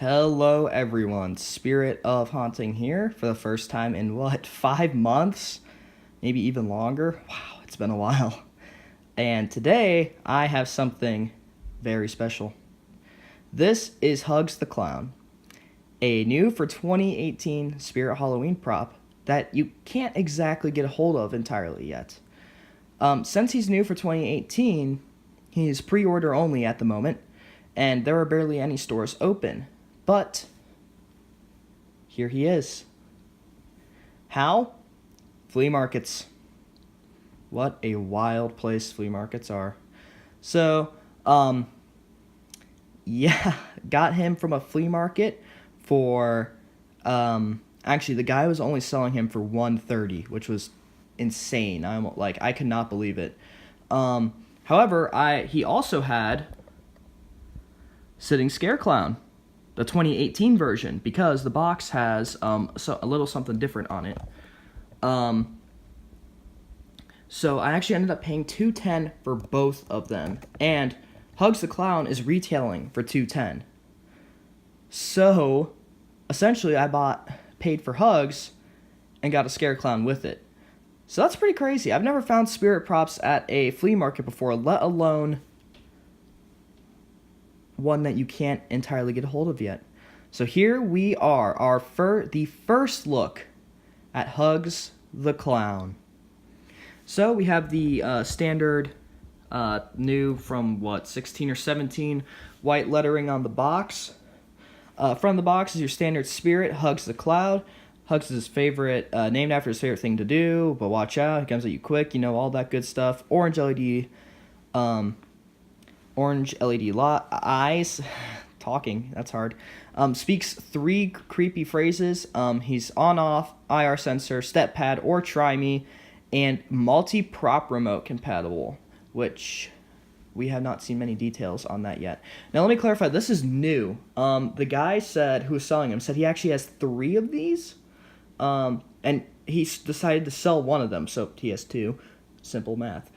Hello everyone, Spirit of Haunting here for the first time in what, 5 months? Maybe even longer? Wow, it's been a while. And today I have something very special. This is Hugz the Clown, a new for 2018 Spirit Halloween prop that you can't exactly get a hold of entirely yet. Since he's new for 2018, he's pre-order only at the moment, and there are barely any stores open. But here he is. How? Flea markets. What a wild place flea markets are. So, yeah, got him from a flea market for, actually the guy was only selling him for $130, which was insane. I could not believe it. However, he also had Sitting Scare Clown, the 2018 version, because the box has a little something different on it. So I actually ended up paying $210 for both of them, and Hugz the Clown is retailing for $210. So essentially, I paid for Hugz and got a Scare Clown with it. So that's pretty crazy. I've never found spirit props at a flea market before, let alone one that you can't entirely get a hold of yet. So here we are, the first look at Hugz the Clown. So we have the standard new from 16 or 17 white lettering on the box. From the box is your standard spirit, Hugz the Clown. Hugz is his favorite, named after his favorite thing to do, but watch out, he comes at you quick, all that good stuff. Orange LED eyes, talking, that's hard. Speaks 3 creepy phrases. He's on-off, IR sensor, step pad, or try me, and multi-prop remote compatible, which we have not seen many details on that yet. Now let me clarify, this is new. The guy who was selling him said he actually has 3 of these, and he decided to sell one of them, so he has 2. Simple math.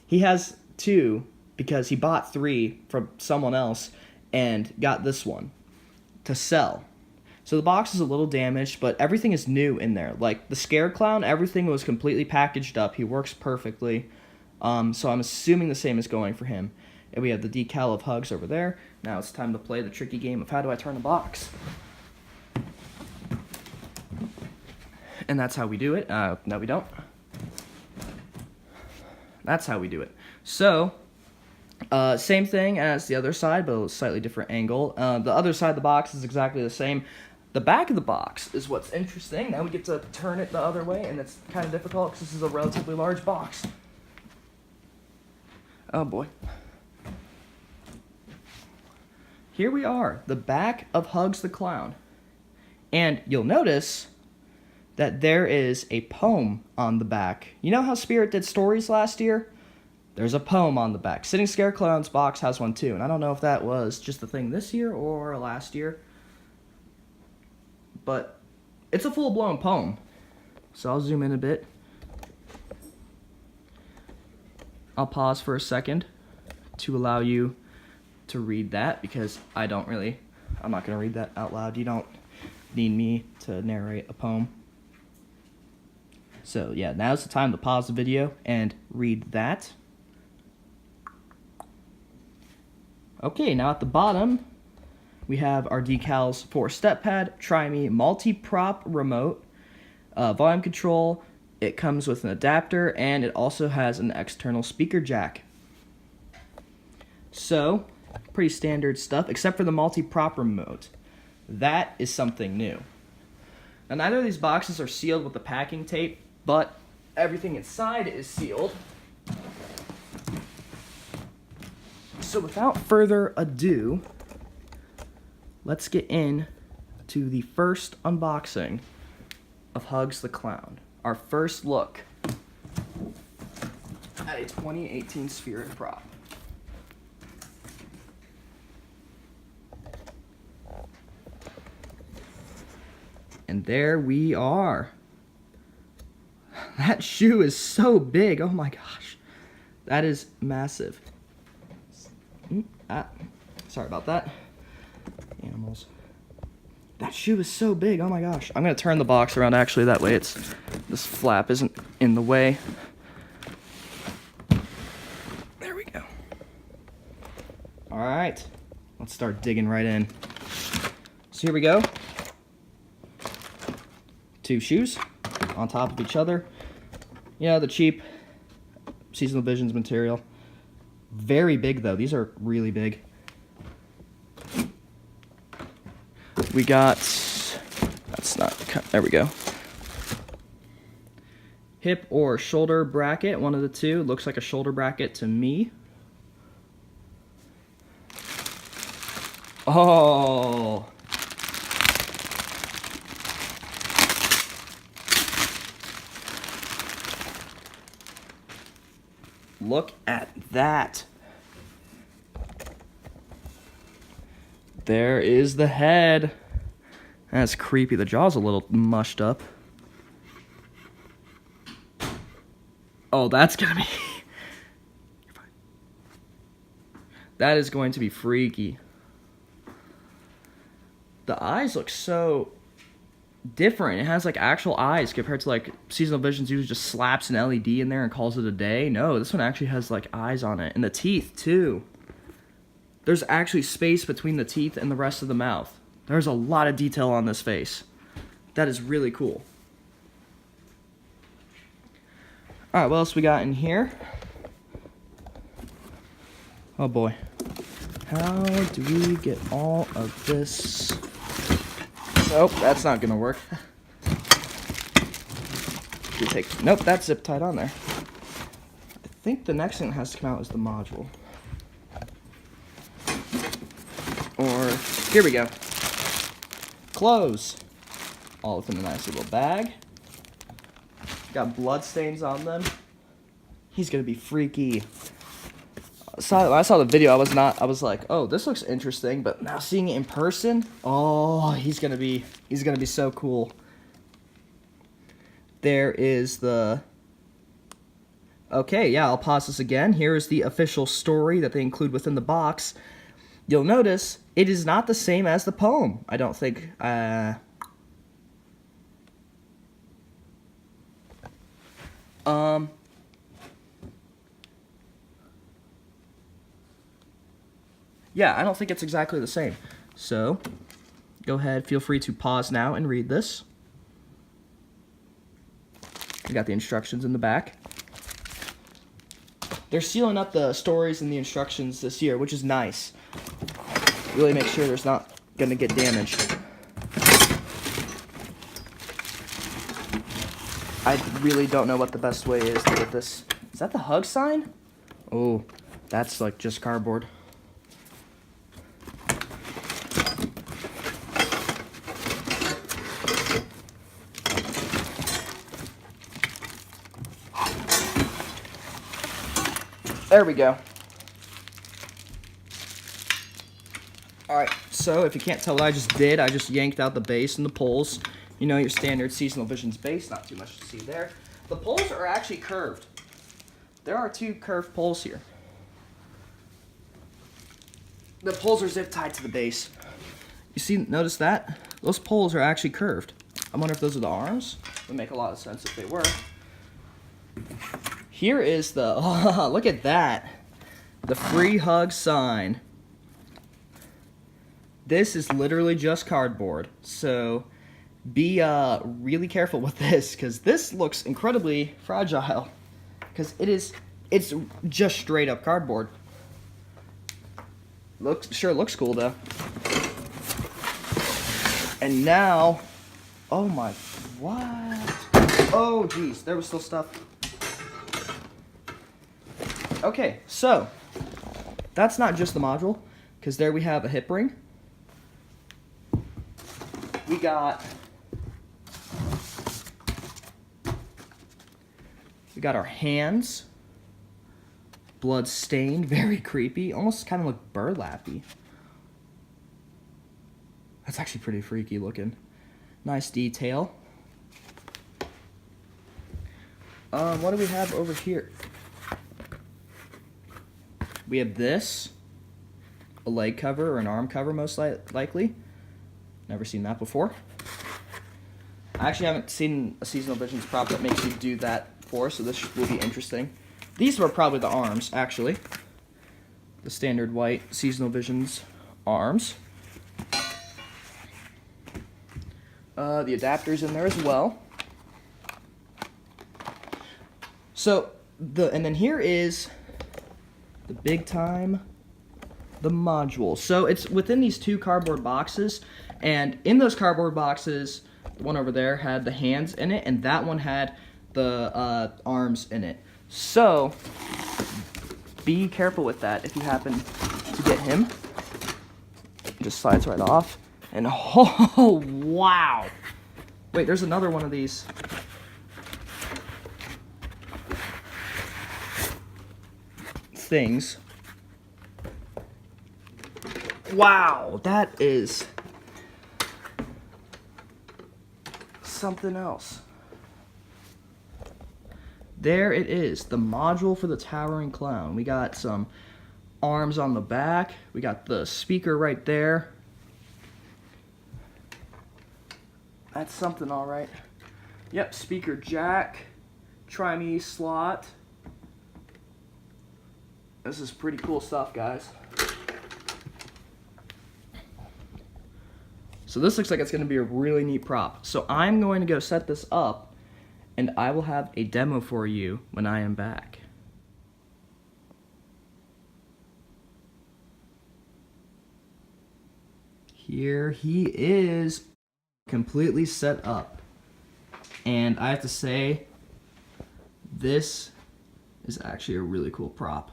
He has 2 because he bought 3 from someone else and got this one to sell. So the box is a little damaged, but everything is new in there. Like the Scare Clown, everything was completely packaged up. He works perfectly. So I'm assuming the same is going for him. And we have the decal of Hugz over there. Now it's time to play the tricky game of how do I turn the box. And that's how we do it. No, we don't. That's how we do it. So, same thing as the other side, but a slightly different angle. The other side of the box is exactly the same. The back of the box is what's interesting. Now we get to turn it the other way, and it's kind of difficult because this is a relatively large box. Oh boy. Here we are, the back of Hugz the Clown. And you'll notice that there is a poem on the back. You know how Spirit did stories last year? There's a poem on the back. Sitting Scare Clown's box has one too, and I don't know if that was just the thing this year or last year. But it's a full-blown poem. So I'll zoom in a bit. I'll pause for a second to allow you to read that, because I'm not going to read that out loud. You don't need me to narrate a poem. So yeah, now's the time to pause the video and read that. Okay, now at the bottom, we have our decals for step pad, try me, multi-prop remote, volume control. It comes with an adapter, and it also has an external speaker jack. So, pretty standard stuff, except for the multi-prop remote. That is something new. Now, neither of these boxes are sealed with the packing tape, but everything inside is sealed. So without further ado, let's get in to the first unboxing of Hugz the Clown. Our first look at a 2018 Spirit prop. And there we are. That shoe is so big. Oh my gosh. That is massive. Sorry about that. animals. That shoe is so big. Oh my gosh. I'm going to turn the box around actually. That way this flap isn't in the way. There we go. All right. Let's start digging right in. So here we go. 2 shoes on top of each other. Yeah, the cheap Seasonal Visions material. Very big though. These are really big. We got, that's not, there we go. Hip or shoulder bracket, one of the two. Looks like a shoulder bracket to me. Oh. Look at that. There is the head. That's creepy. The jaw's a little mushed up. Oh, that's gonna be... That is going to be freaky. The eyes look so different. It has like actual eyes compared to like Seasonal Visions usually just slaps an LED in there and calls it a day. No, this one actually has like eyes on it. And the teeth too. There's actually space between the teeth and the rest of the mouth. There's a lot of detail on this face. That is really cool. Alright, what else we got in here? Oh boy. How do we get all of this? Nope, that's not gonna work. Nope, that's zip tied on there. I think the next thing that has to come out is the module. Or, here we go. Clothes. All within a nice little bag. Got blood stains on them. He's gonna be freaky. When I saw the video, I was like, oh, this looks interesting, but now seeing it in person, oh, he's gonna be so cool. There is the... Okay, yeah, I'll pause this again. Here is the official story that they include within the box. You'll notice it is not the same as the poem, I don't think. Yeah, I don't think it's exactly the same. So, go ahead, feel free to pause now and read this. We got the instructions in the back. They're sealing up the stories and the instructions this year, which is nice. Really make sure there's not gonna get damaged. I really don't know what the best way is to get this. Is that the Hugz sign? Oh, that's like just cardboard. There we go. Alright, so if you can't tell what I just did, I just yanked out the base and the poles. You know, your standard Seasonal Visions base, not too much to see there. The poles are actually curved. There are 2 curved poles here. The poles are zip tied to the base. You see, notice that? Those poles are actually curved. I wonder if those are the arms. It would make a lot of sense if they were. Here is the, oh, look at that. The free Hugz sign. This is literally just cardboard. So be really careful with this, because this looks incredibly fragile. Because it's just straight up cardboard. Sure looks cool though. And now, oh my, what? Oh geez, there was still stuff. Okay, so that's not just the module, because there we have a hip ring. We got our hands, blood stained, very creepy, almost kind of look burlappy. That's actually pretty freaky looking. Nice detail. What do we have over here? We have this. a leg cover or an arm cover, most likely. Never seen that before. I actually haven't seen a Seasonal Visions prop that makes you do that before, so this will be interesting. These were probably the arms, actually. The standard white Seasonal Visions arms. The adapter's in there as well. So, and then here is the big time, the module. So it's within these 2 cardboard boxes, and in those cardboard boxes, the one over there had the hands in it, and that one had the arms in it. So, be careful with that if you happen to get him. It just slides right off. And oh, wow. Wait, there's another one of these. Things. Wow, that is something else. There it is, the module for the Towering Clown. We got some arms on the back. We got the speaker right there. That's something, all right. Yep, speaker jack, try-me slot. This is pretty cool stuff, guys. So this looks like it's going to be a really neat prop. So I'm going to go set this up, and I will have a demo for you when I am back. Here he is, completely set up. And I have to say, this is actually a really cool prop.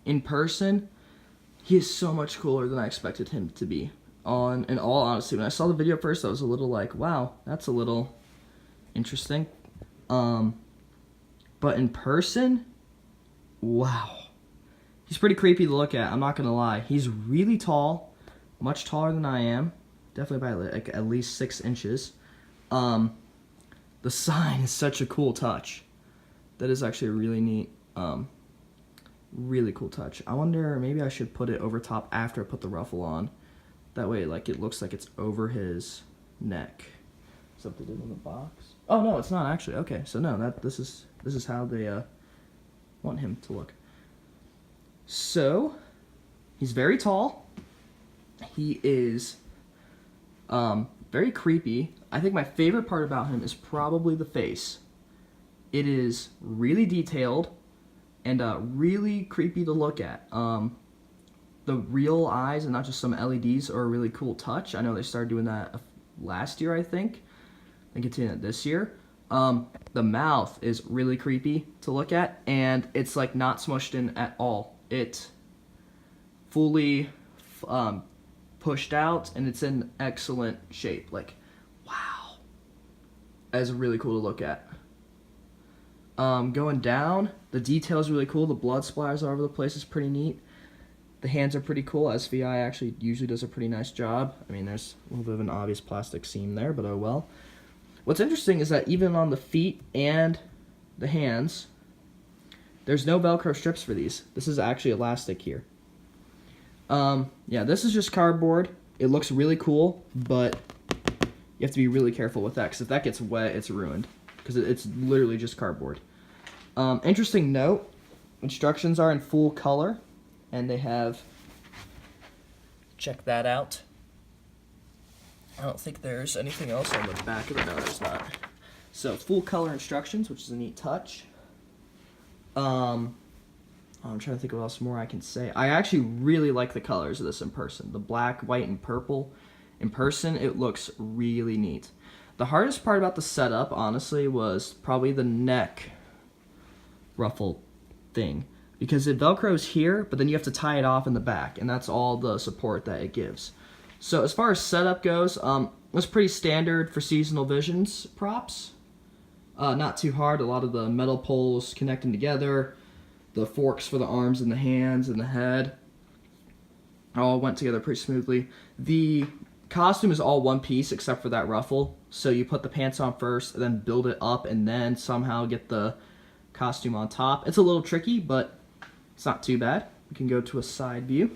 In person, he is so much cooler than I expected him to be. In all honesty, when I saw the video first, I was a little like, wow, that's a little interesting. But in person, wow. He's pretty creepy to look at, I'm not gonna lie. He's really tall, much taller than I am. Definitely by like at least 6 inches. The sign is such a cool touch. That is actually a really neat, really cool touch. I wonder, maybe I should put it over top after I put the ruffle on. That way, like, it looks like it's over his neck. Something in the box. Oh no, it's not actually. Okay, so no, this is how they want him to look. So, he's very tall. He is very creepy. I think my favorite part about him is probably the face. It is really detailed and really creepy to look at. The real eyes and not just some LEDs are a really cool touch. I know they started doing that last year, I think. They continue it this year. The mouth is really creepy to look at, and it's like not smushed in at all. It fully pushed out, and it's in excellent shape. Like, wow. That is really cool to look at. Going down, the detail is really cool. The blood splatters all over the place is pretty neat. The hands are pretty cool. SVI actually usually does a pretty nice job. I mean, there's a little bit of an obvious plastic seam there, but oh well. What's interesting is that even on the feet and the hands, there's no Velcro strips for these. This is actually elastic here. Yeah, this is just cardboard. It looks really cool, but you have to be really careful with that, because if that gets wet, it's ruined, because it's literally just cardboard. Interesting note, instructions are in full color. And they have, check that out. I don't think there's anything else on the back of it. No, there's not. So, full color instructions, which is a neat touch. I'm trying to think what else more I can say. I actually really like the colors of this in person. The black, white, and purple. In person, it looks really neat. The hardest part about the setup, honestly, was probably the neck ruffle thing. Because it Velcros here, but then you have to tie it off in the back, and that's all the support that it gives. So as far as setup goes, it's pretty standard for Seasonal Visions props. Not too hard. A lot of the metal poles connecting together, the forks for the arms and the hands and the head, all went together pretty smoothly. The costume is all one piece except for that ruffle. So you put the pants on first, and then build it up, and then somehow get the costume on top. It's a little tricky, but it's not too bad. We can go to a side view.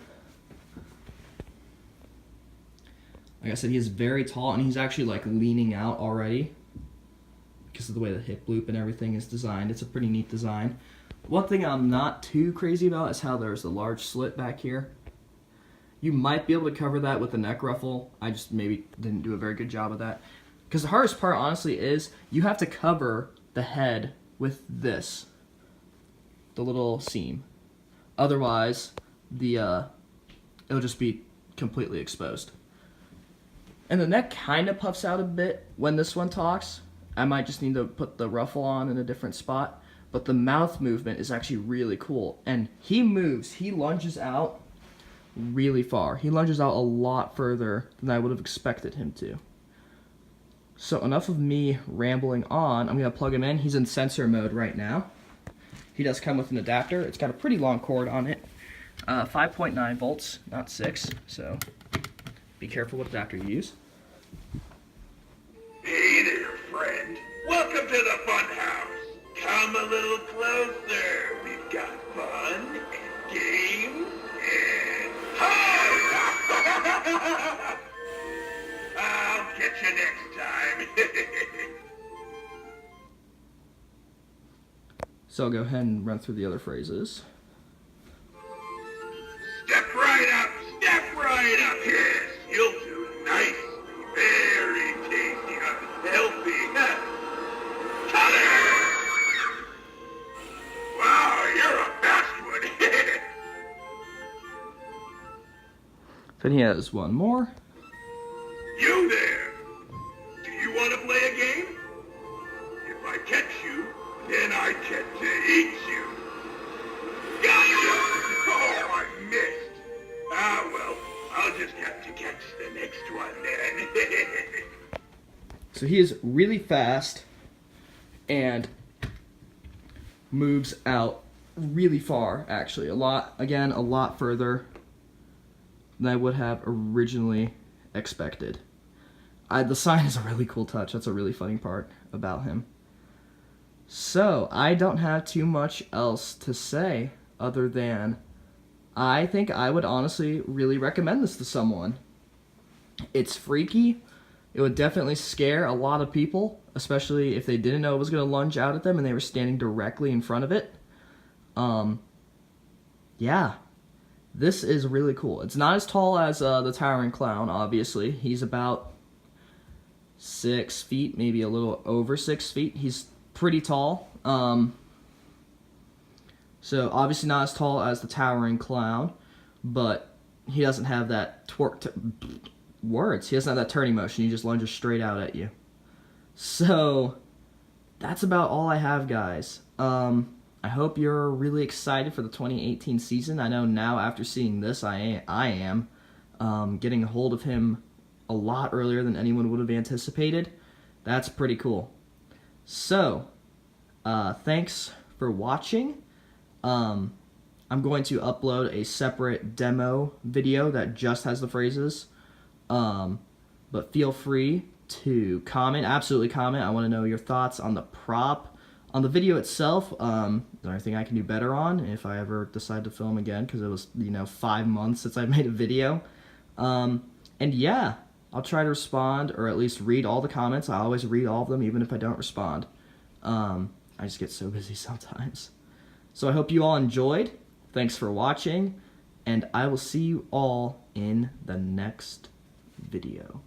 Like I said, he is very tall, and he's actually like leaning out already because of the way the hip loop and everything is designed. It's a pretty neat design. One thing I'm not too crazy about is how there's a large slit back here. You might be able to cover that with the neck ruffle. I just maybe didn't do a very good job of that. Because the hardest part, honestly, is you have to cover the head with this, the little seam. Otherwise, it'll just be completely exposed. And the neck kind of puffs out a bit when this one talks. I might just need to put the ruffle on in a different spot. But the mouth movement is actually really cool. And he moves, he lunges out really far. He lunges out a lot further than I would have expected him to. So enough of me rambling on. I'm going to plug him in. He's in sensor mode right now. He does come with an adapter. It's got a pretty long cord on it. 5.9 volts, not 6. So be careful what adapter you use. Hey there, friend. Welcome to the fun house. Come a little closer. We've got fun and games and I'll catch you next time. So I'll go ahead and run through the other phrases. Step right up. Step right up. Yes, you'll do nicely. Very tasty. Healthy. Color. Wow, you're a fast one. Then he has one more. You there! Do you want to play a game? If I catch you, then I get to eat you. Gotcha! Oh, I missed. Ah, well, I'll just have to catch the next one then. So he is really fast and moves out really far, actually. A lot further than I would have originally expected. The sign is a really cool touch. That's a really funny part about him. So, I don't have too much else to say other than I think I would honestly really recommend this to someone. It's freaky. It would definitely scare a lot of people, especially if they didn't know it was going to lunge out at them and they were standing directly in front of it. Yeah. This is really cool. It's not as tall as the Towering Clown, obviously. He's about 6 feet, maybe a little over 6 feet. He's pretty tall. So obviously not as tall as the Towering Clown, but he doesn't have that He doesn't have that turning motion. He just lunges straight out at you. So that's about all I have, guys. I hope you're really excited for the 2018 season. I know now after seeing this, I am getting a hold of him a lot earlier than anyone would have anticipated. That's pretty cool. So, thanks for watching. I'm going to upload a separate demo video that just has the phrases. But feel free to comment, absolutely comment. I want to know your thoughts on the prop. On the video itself, is there anything I can do better on if I ever decide to film again, because it was, 5 months since I made a video. And yeah, I'll try to respond, or at least read all the comments. I always read all of them, even if I don't respond. I just get so busy sometimes. So I hope you all enjoyed. Thanks for watching, and I will see you all in the next video.